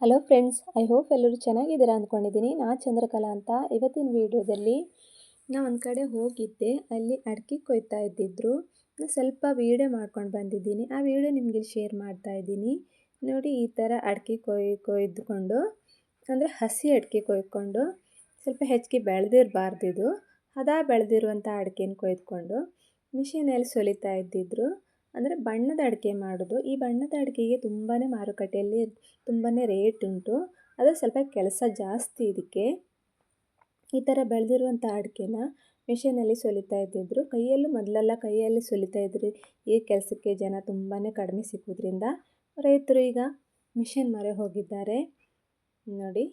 Hello friends, I hope ಎಲ್ಲರೂ ಚೆನ್ನಾಗಿದ್ದೀರಾ ಅಂದ್ಕೊಂಡಿದ್ದೀನಿ. ನಾನು ಚಂದ್ರಕಲಾ ಅಂತ. ಇವತ್ತಿನ ವೀಡಿಯೋದಲ್ಲಿ ನಾನು ಒಂದು ಕಡೆ ಹೋಗಿದ್ದೆ. ಅಲ್ಲಿ ಅಡಿಕೆ ಕೊಯ್ತಾ ಇದ್ದಿದ್ರು. ನಾನು ಸ್ವಲ್ಪ ವೀಡಿಯೋ ಮಾಡ್ಕೊಂಡು ಬಂದಿದ್ದೀನಿ. ಆ ವಿಡಿಯೋ ನಿಮಗೆ ಶೇರ್ ಮಾಡ್ತಾ ಇದ್ದೀನಿ. ನೋಡಿ, ಈ ಥರ ಅಡಿಕೆ ಕೊಯ್ದುಕೊಂಡು, ಅಂದರೆ ಹಸಿ ಅಡಿಕೆ ಕೊಯ್ಕೊಂಡು, ಸ್ವಲ್ಪ ಹೆಚ್ಚಿಗೆ ಬೆಳೆದಿರಬಾರ್ದು. ಇದು ಬೆಳೆದಿರುವಂಥ ಅಡಿಕೆನ ಕೊಯ್ದುಕೊಂಡು ಮಿಷಿನಲ್ಲಿ ಸುಲಿತಾ ಇದ್ದಿದ್ರು. ಅಂದರೆ ಬಣ್ಣದ ಅಡಿಕೆ ಮಾಡೋದು. ಈ ಬಣ್ಣದ ಅಡಿಕೆಗೆ ತುಂಬಾ ಮಾರುಕಟ್ಟೆಯಲ್ಲಿ ತುಂಬಾ ರೇಟ್ ಉಂಟು. ಅದು ಸ್ವಲ್ಪ ಕೆಲಸ ಜಾಸ್ತಿ. ಇದಕ್ಕೆ ಈ ಥರ ಬೆಳೆದಿರುವಂಥ ಅಡಿಕೆನ ಮಿಷಿನಲ್ಲಿ ಸುಲಿತಾ ಇದ್ದಿದ್ರು. ಮೊದಲೆಲ್ಲ ಕೈಯಲ್ಲಿ ಸುಲಿತಾ ಇದ್ರು. ಈ ಕೆಲಸಕ್ಕೆ ಜನ ತುಂಬಾ ಕಡಿಮೆ ಸಿಕ್ಕೋದ್ರಿಂದ ರೈತರು ಈಗ ಮಿಷಿನ್ ಮೊರೆ ಹೋಗಿದ್ದಾರೆ. ನೋಡಿ,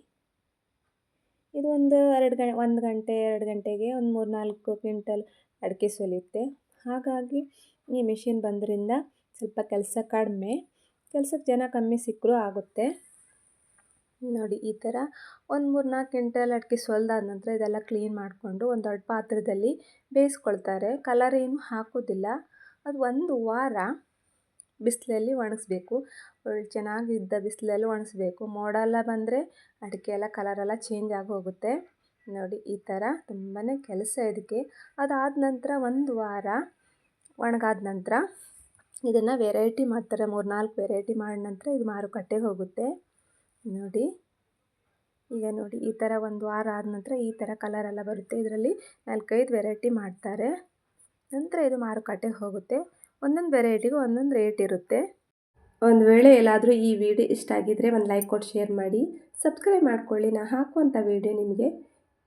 ಇದು ಒಂದು 1 ಗಂಟೆ 2 ಗಂಟೆಗೆ ಒಂದು 3-4 ಕ್ವಿಂಟಲ್ ಅಡಿಕೆ ಸುಲಿಯುತ್ತೆ. ಹಾಗಾಗಿ ಈ ಮಿಷಿನ್ ಬಂದ್ರಿಂದ ಸ್ವಲ್ಪ ಕೆಲಸ ಕಡಿಮೆ, ಕೆಲಸಕ್ಕೆ ಜನ ಕಮ್ಮಿ ಸಿಕ್ಕರೂ ಆಗುತ್ತೆ. ನೋಡಿ, ಈ ಥರ ಒಂದು 3-4 ಕ್ವಿಂಟಲ್ ಅಡಿಕೆ ಸುಲಿದಾದ ನಂತರ ಇದೆಲ್ಲ ಕ್ಲೀನ್ ಮಾಡಿಕೊಂಡು ಒಂದು ದೊಡ್ಡ ಪಾತ್ರದಲ್ಲಿ ಬೇಯಿಸ್ಕೊಳ್ತಾರೆ. ಕಲರ್ ಏನು ಹಾಕೋದಿಲ್ಲ. ಅದು 1 ವಾರ ಬಿಸಿಲಲ್ಲಿ ಒಣಗಿಸ್ಬೇಕು. ಚೆನ್ನಾಗಿದ್ದ ಬಿಸಿಲಲ್ಲಿ ಒಣಗಿಸ್ಬೇಕು. ಮೋಡ ಎಲ್ಲ ಬಂದರೆ ಅಡಿಕೆ ಎಲ್ಲ ಕಲರೆಲ್ಲ ಚೇಂಜ್ ಆಗಿ ಹೋಗುತ್ತೆ. ನೋಡಿ, ಈ ಥರ ತುಂಬಾ ಕೆಲಸ ಇದಕ್ಕೆ. ಅದಾದ ನಂತರ 1 ವಾರ ಒಣಗಾದ ನಂತರ ಇದನ್ನು ವೆರೈಟಿ ಮಾಡ್ತಾರೆ. 3-4 ವೆರೈಟಿ ಮಾಡಿದ ನಂತರ ಇದು ಮಾರುಕಟ್ಟೆಗೆ ಹೋಗುತ್ತೆ. ನೋಡಿ, ಈಗ ನೋಡಿ, ಈ ಥರ 1 ವಾರ ಆದ ನಂತರ ಈ ಥರ ಕಲರೆಲ್ಲ ಬರುತ್ತೆ. ಇದರಲ್ಲಿ 4-5 ವೆರೈಟಿ ಮಾಡ್ತಾರೆ. ನಂತರ ಇದು ಮಾರುಕಟ್ಟೆಗೆ ಹೋಗುತ್ತೆ. ಒಂದೊಂದು ವೆರೈಟಿಗೂ ಒಂದೊಂದು ರೇಟ್ ಇರುತ್ತೆ. ಒಂದು ವೇಳೆ ಎಲ್ಲಾದರೂ ಈ ವಿಡಿಯೋ ಇಷ್ಟ ಆಗಿದ್ದರೆ ಒಂದು ಲೈಕ್ ಕೊಟ್ಟು ಶೇರ್ ಮಾಡಿ, ಸಬ್ಸ್ಕ್ರೈಬ್ ಮಾಡ್ಕೊಳ್ಳಿ. ನಾನು ಹಾಕುವಂಥ ವಿಡಿಯೋ ನಿಮಗೆ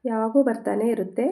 ಯಾವಾಗೂ ಬರ್ತಾನೆ ಇರುತ್ತೆ.